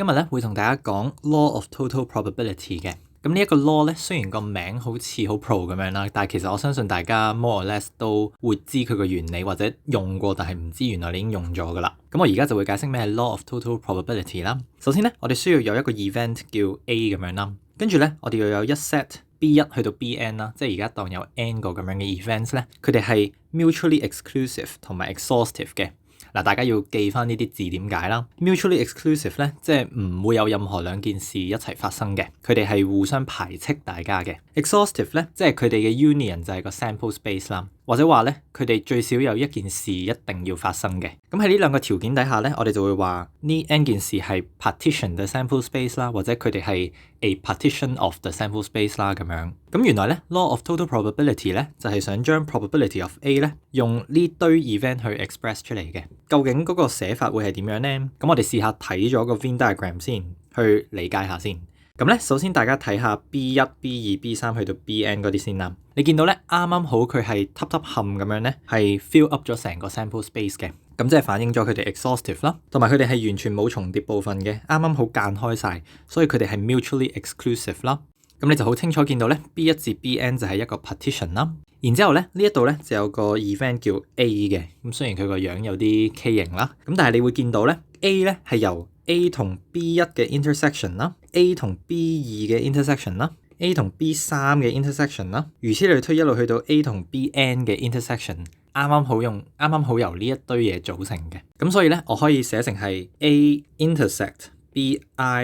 今日咧會同大家講 Law of Total Probability 嘅。咁呢一個 law 咧，雖然個名好似好 pro 咁樣啦，但係其實我相信大家 more or less 都會知佢個原理或者用過，但係唔知原來你已經用咗噶啦。咁我而家就會解釋咩係 Law of Total Probability 啦。首先咧，我哋需要有一個 event 叫 A 咁樣啦，跟住咧我哋要有一 set B1 去到 Bn 啦，即係而家當有 n 個咁樣嘅 events 咧，佢哋係 mutually exclusive 同埋 exhaustive 嘅。嗱，大家要記翻呢啲字點解啦。Mutually exclusive 咧，即係唔會有任何兩件事一齊發生嘅，佢哋係互相排斥大家嘅。Exhaustive 咧，即係佢哋嘅 union 就係個 sample space 啦，或者話咧，佢哋最少有一件事一定要發生嘅。咁喺呢兩個條件底下咧，我哋就會話呢 n 件事係 partition the sample space 啦，或者佢哋係 a partition of the sample space 啦咁樣。咁原來咧 Law of Total Probability 咧就係想將 probability of A 咧用呢堆 event 去 express 出嚟嘅。究竟嗰個寫法會係點樣呢？咁我哋試下睇咗個 Venn diagram 先，去理解下先。咁咧，首先大家睇下 B1、B2、B3 去到 Bn 嗰啲先啦。你見到咧，啱啱好佢係凹凹陷咁樣咧，係 fill up 咗成個 sample space 嘅。咁即係反映咗佢哋 exhaustive 啦，同埋佢哋係完全冇重疊部分嘅，啱啱好間開晒，所以佢哋係 mutually exclusive 啦。咁你就好清楚見到咧 B1 至 Bn 就係一個 partition 啦。然之後咧，呢一度咧就有個 event 叫 A 嘅。咁雖然佢個樣有啲畸形啦，咁但係你會見到咧 A 咧係由 A 同 B1 嘅 intersection 啦 ，A 同 B2 嘅 intersection 啦 ，A 同 B3 嘅 intersection 啦，如此類推一路去到 A 同 Bn 嘅 intersection， 啱啱好由呢一堆嘢組成嘅。咁所以咧，我可以寫成係 A intersect Bi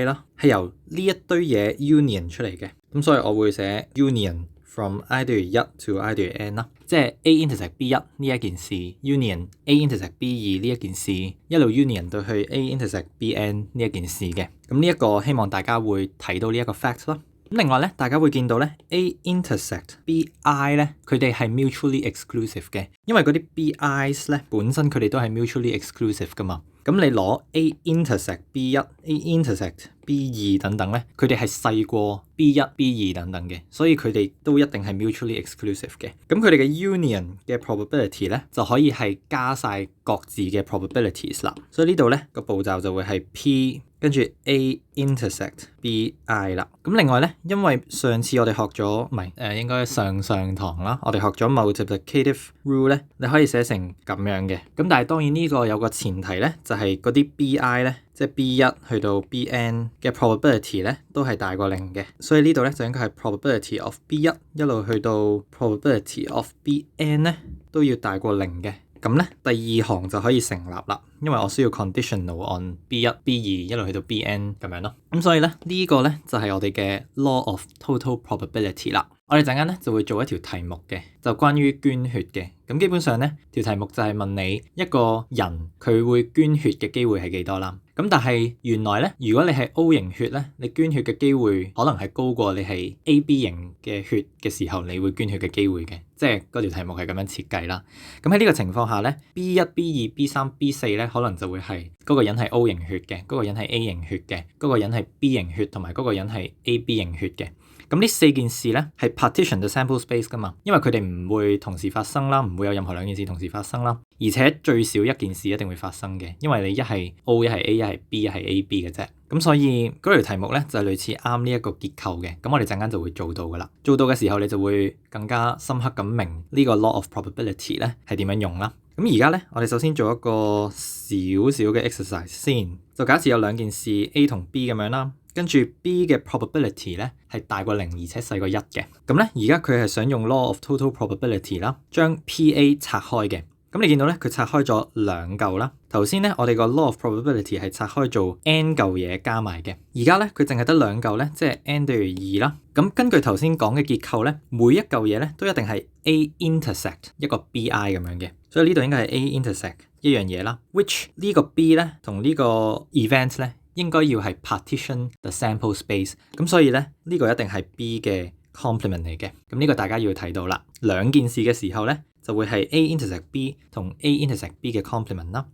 啦，係由呢一堆嘢 union 出嚟嘅。咁所以我會寫 union from i 等於1 to i 等於 n 啦，即係 A intersect B1 呢一件事 union A intersect B2 呢一件事，一路 union 到去 A intersect Bn 呢一件事嘅。咁呢一個希望大家會睇到呢一個 fact 啦。咁另外咧，大家會見到咧 A intersect Bi 咧，佢哋係 mutually exclusive 嘅，因為嗰啲 Bi's 咧本身佢哋都係 mutually exclusive 噶嘛。咁你攞 A intersect B1、A intersect B2 等等咧，佢哋係細過 B1、B2 等等嘅，所以佢哋都一定係 mutually exclusive 嘅。咁佢哋嘅 union 嘅 probability 咧，就可以係加晒各自嘅 probabilities 啦。所以呢度咧個步驟就會係 P 跟住 A intersect Bi 啦。咁另外咧，因為上次我哋學咗應該上堂啦，我哋學咗 multiplicative rule 咧，你可以寫成咁樣嘅。咁但係當然呢個有個前提咧，就係嗰啲 Bi 咧，即係 B1 去到 Bn 嘅 probability 咧，都係大過0嘅。所以呢度咧就應該係 probability of B1 一路去到 probability of Bn 咧都要大過0嘅。咁咧第二行就可以成立啦，因為我需要 conditional on B1、B2 一路去到 Bn 咁樣咯。咁所以咧呢個咧就係我哋嘅 law of total probability 啦。我哋陣間咧就會做一條題目嘅，就關於捐血嘅。咁基本上咧條題目就係問你一個人佢會捐血嘅機會係幾多啦。咁但係原來咧，如果你係 O 型血咧，你捐血嘅機會可能係高過你係 AB 型嘅血嘅時候，你會捐血嘅機會嘅。即係嗰條題目係咁樣設計啦。咁喺呢個情況下咧 ，B1、B2、B3、B4 咧，可能就會係嗰個人係 O 型血嘅，嗰個人係 A 型血嘅，嗰個人係 B 型血，同埋嗰個人係 AB 型血嘅。咁呢四件事咧係 partition the sample space 噶嘛，因為佢哋唔會同時發生啦，唔會有任何兩件事同時發生啦，而且最少一件事一定會發生嘅，因為你一係 O 一係 A 一係 B 一係 AB 嘅啫。咁所以嗰條題目咧就係類似啱呢一個結構嘅。咁我哋陣間就會做到噶啦，做到嘅時候你就會更加深刻咁明呢個 law of probability 咧係點樣用啦。咁而家咧，我哋首先做一個少少嘅 exercise 先，就假設有兩件事 A 同 B 咁樣啦。跟住 B 嘅 probability 咧係大過0而且細過1嘅。咁咧而家佢係想用 law of total probability 啦，將 PA 拆開嘅。咁你見到咧佢拆開咗兩嚿啦。頭先咧我哋個 law of probability 係拆開做 n 嚿嘢加埋嘅。而家咧佢淨係得兩嚿咧，即係 n 等於2啦。咁根據頭先講嘅結構咧，每一嚿嘢咧都一定係 A intersect 一個 Bi 咁樣嘅。所以呢度應該係 A intersect 一樣嘢啦。which 呢個 B 咧同呢個 event 咧，應該要係 partition the sample space， 咁所以咧呢個一定係 B 嘅 complement 嚟嘅。咁呢個大家要睇到啦，兩件事嘅時候咧就會係 A intersect B 同 A intersect B 嘅 complement 啦。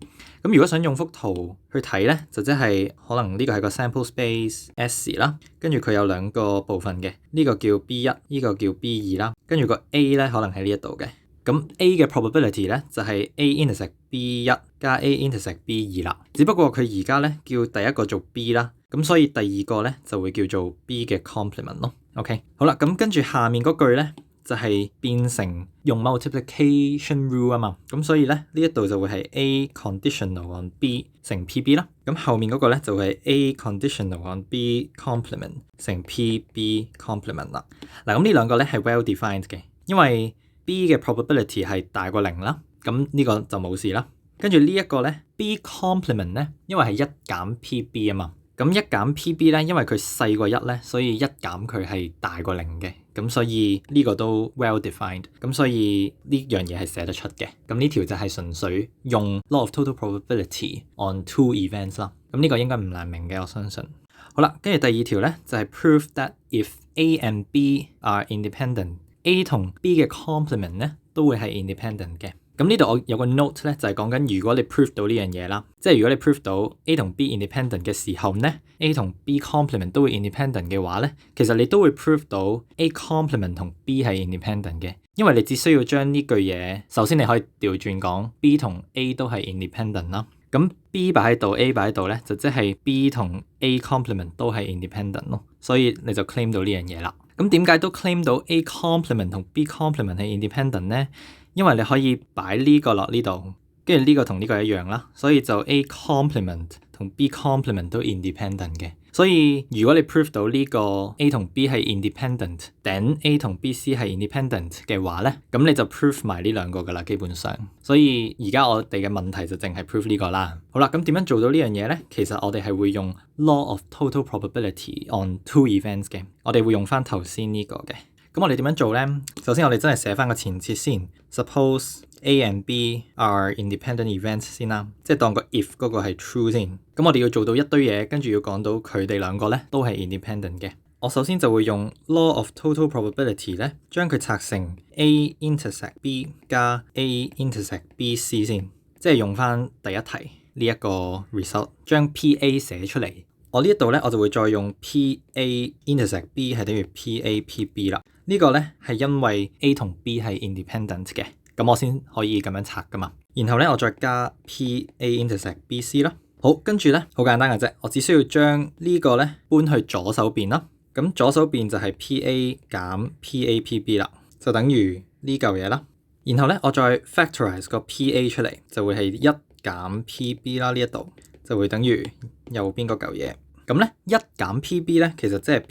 咁如果想用幅圖去睇咧，就即係可能呢個係個 sample space S 啦，跟住佢有兩個部分嘅，呢個叫 B1，呢個叫 B2 啦，跟住個 A 咧可能喺呢一度嘅。咁 A 嘅 probability 咧就係 A intersect B1 加 A intersect B2啦。只不過佢而家咧叫第一個做 B 啦，咁所以第二個咧就會叫做 B 嘅 complement 咯。OK， 好啦，咁跟住下面嗰句咧就係變成用 multiplication rule 啊嘛，咁所以咧呢一度就會係 A conditional on B 乘 PB 啦。咁後面嗰個咧就係 A conditional on B complement 乘 PB complement 啦。嗱，咁呢兩個咧係 well defined 嘅，因為 B 嘅 probability 係大過0啦，咁呢個就冇事啦。跟住呢一個咧 B complement 咧，因為係一減 PB 啊嘛，咁一減 PB 咧，因為佢細過1咧，所以一減佢係大過0嘅，咁所以呢個都 well defined， 咁所以呢樣嘢係寫得出嘅。咁呢條就係純粹用 law of total probability on two events 啦，咁呢個應該唔難明嘅，我相信。好啦，跟住第二條咧就係 prove that if A and B are independent，A 同 B 嘅 complement 咧都會係 independent 嘅。咁呢度我有個 note 咧，就係講緊如果你 prove 到呢樣嘢啦，即係如果你 prove 到 A 同 B independent 嘅時候咧 ，A 同 B complement 都會 independent 嘅話咧，其實你都會 prove 到 A complement 同 B 係 independent 嘅，因為你只需要將呢句嘢，首先你可以調轉講 B 同 A 都係 independent 啦。咁 B 擺喺度 ，A 擺喺度咧，就即係 B 同 A complement 都係 independent 咯，所以你就 claim 到呢樣嘢啦。咁點解都 claim 到 A complement 同 B complement 係 independent 咧？因為你可以擺呢個落呢度，跟住呢個同呢個一樣啦，所以就 A complement 同 B complement 都 independent 嘅。所以如果你 prove 到呢個 A 同 B 係 independent， 等 A 同 BC 係 independent 嘅話咧，咁你就 prove 埋呢兩個噶啦，基本上。所以而家我哋嘅問題就淨係 prove 呢個啦。好啦，咁點樣做到呢樣嘢咧？其實我哋係會用 law of total probability on two events 嘅，我哋會用翻頭先呢個嘅。咁我哋點樣做咧？首先我哋真係寫翻個前設先 ，suppose A and B are independent events 先啦，即係當個 if 嗰個係 true 先。咁我哋要做到一堆嘢，跟住要講到佢哋兩個咧都係 independent 嘅。我首先就會用 law of total probability 咧，將佢拆成 A intersect B 加 A intersect BC 先，即係用翻第一題呢一個 result， 將 PA 寫出嚟。我呢一度咧，我就會再用 PA intersect B 係等於 PA PB 啦。呢個咧係因為 A 同 B 係 independent 嘅，咁我先可以咁樣拆噶嘛。然後咧我再加 PA intersect BC 啦。好，跟住咧好簡單嘅啫，我只需要將呢個咧搬去左手邊啦。咁左手邊就係 PA 減 PA PB 啦，就等於呢嚿嘢啦。然後咧我再 factorize 個 PA 出嚟，就會係1減 PB 啦，呢一度就會等於右邊嗰嚿嘢。咁咧1減 PB 咧，其實即係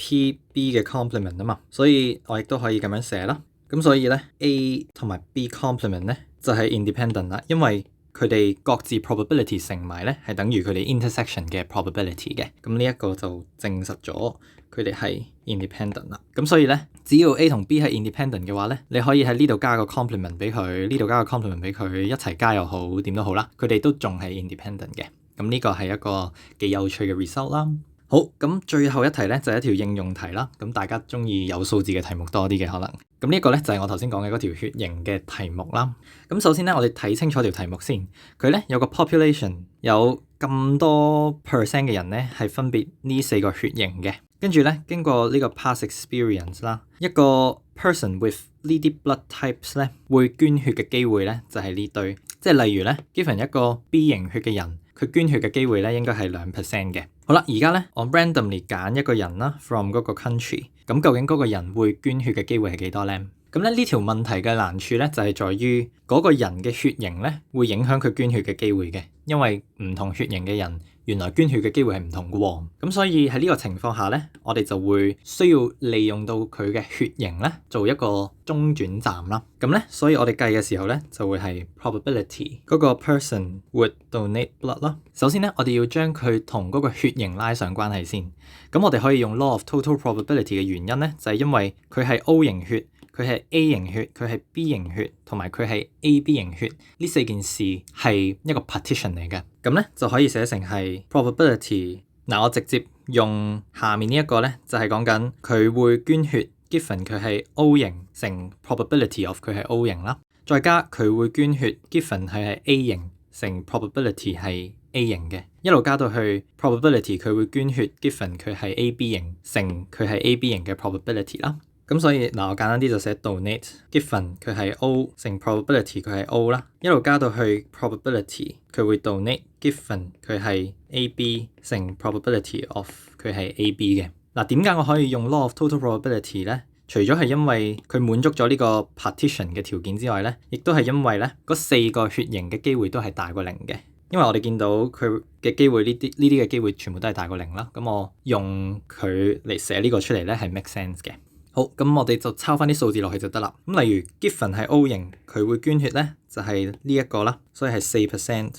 PB 嘅 complement 啊嘛，所以我亦都可以咁樣寫啦。咁所以咧 A 同埋 B complement 咧就係 independent 啦，因為佢哋各自 probability 乘埋咧係等於佢哋 intersection 嘅 probability 嘅。咁呢一個就證實咗佢哋係 independent 啦。咁所以咧，只要 A 同 B 係 independent 嘅話咧，你可以喺呢度加個 complement 俾佢，呢度加個 complement 俾佢，一齊加又好，點都好啦，佢哋都仲係 independent 嘅。咁呢個係一個幾有趣嘅 result 啦。好，咁最後一題咧就係一條應用題啦。咁大家中意有數字嘅題目多啲嘅可能。咁呢一個咧就係我頭先講嘅嗰條血型嘅題目啦。咁首先咧，我哋睇清楚條題目先。佢咧有個 population 有咁多 percent 嘅人咧係分別呢4個血型嘅。跟住咧經過呢個 past experience 啦，一個 person with 呢啲 blood types 咧會捐血嘅機會咧就係呢堆。即係例如咧 given 一個 B 型血嘅人，佢捐血嘅機會咧應該係2% 嘅。好啦，而家咧我 randomly 揀一個人啦 from 嗰個 country， 咁究竟嗰個人會捐血嘅機會係幾多咧？咁咧呢條問題嘅難處咧就係在於嗰個人嘅血型咧會影響佢捐血嘅機會嘅，因為唔同血型嘅人原來捐血嘅機會係唔同嘅喎。咁所以喺呢個情況下咧，我哋就會需要利用到佢嘅血型咧做一個中轉站啦。咁咧，所以我哋計嘅時候咧就會係 probability 嗰個 person would donate blood 啦。首先咧，我哋要將佢同嗰個血型拉上關係先。咁我哋可以用 law of total probability 嘅原因咧，就係因為佢係 O 型血，佢係 A 型血，佢係 B 型血，同埋佢係 AB 型血，呢4件事係一個 partition 嚟嘅。咁咧就可以寫成係 probability。嗱，我直接用下面呢一個咧，就係講緊佢會捐血 given 佢係 O 型乘 probability of 佢係 O 型啦，再加佢會捐血 given 佢係 A 型乘 probability 係 A 型嘅，一路加到去 probability 佢會捐血 given 佢係 AB 型乘佢係 AB 型嘅 probability 啦。咁所以嗱，我簡單啲就寫 donate given 佢係 O 乘 probability 佢係 O 啦，一路加到去 probability 佢會 donate given 佢係 AB 乘 probability of 佢係 AB 嘅。嗱，點解我可以用 law of total probability 咧？除咗係因為佢滿足咗呢個 partition 嘅條件之外咧，亦都係因為咧嗰4個血型嘅機會都係大過0嘅。因為我哋見到佢嘅機會呢啲嘅機會全部都係大過0啦，咁我用佢嚟寫呢個出嚟咧係 make sense 嘅。好，咁我哋就抄翻啲數字落去就得啦。咁例如 given 係 O 型，佢會捐血咧就係呢一個啦，所以係4%。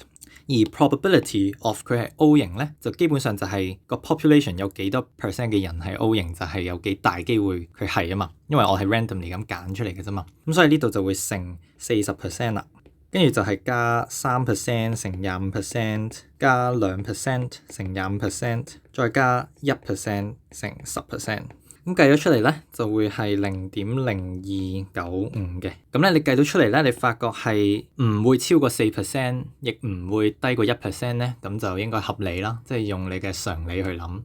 而 probability of 佢係 O 型咧，就基本上就係個 population 有幾多 percent 嘅人係 O 型，就係有幾大機會佢係啊嘛。因為我係 randomly 咁揀出嚟嘅啫嘛。咁所以呢度就會乘40%啦，跟住就係加3%乘25%，加2%乘25%，再加1%乘10%。咁計咗出嚟咧，就會係0.0295嘅。咁咧，你計到出嚟咧，你發覺係唔會超過4%，亦唔會低過1%咧，咁就應該合理啦。即係用你嘅常理去諗。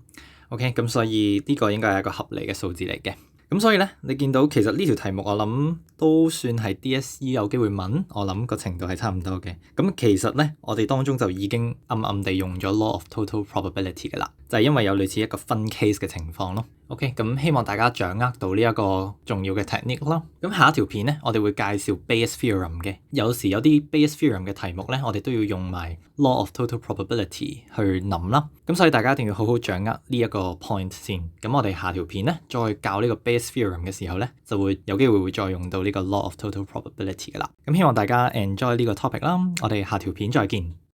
OK，咁所以呢個應該係一個合理嘅數字嚟嘅。咁所以咧，你見到其實呢條題目我諗都算係 DSE 有機會問，我諗個程度係差唔多嘅。咁其實咧，我哋當中就已經暗暗地用咗 law of total probability 嘅啦，就係因為有類似一個分 case 嘅情況咯。OK，咁希望大家掌握到呢一個重要嘅 technique 啦。咁下一條片咧，我哋會介紹 Bayes theorem 嘅。有時有啲 Bayes theorem 嘅題目咧，我哋都要用埋 law of total probability 去諗啦。咁所以大家一定要好好掌握呢一個 point 先。咁我哋下條片咧，再教呢個 Bayes theorem 嘅時候咧，就會有機會會再用到呢個 law of total probability 嘅啦。咁希望大家 enjoy 呢個 topic 啦。我哋下條片再見。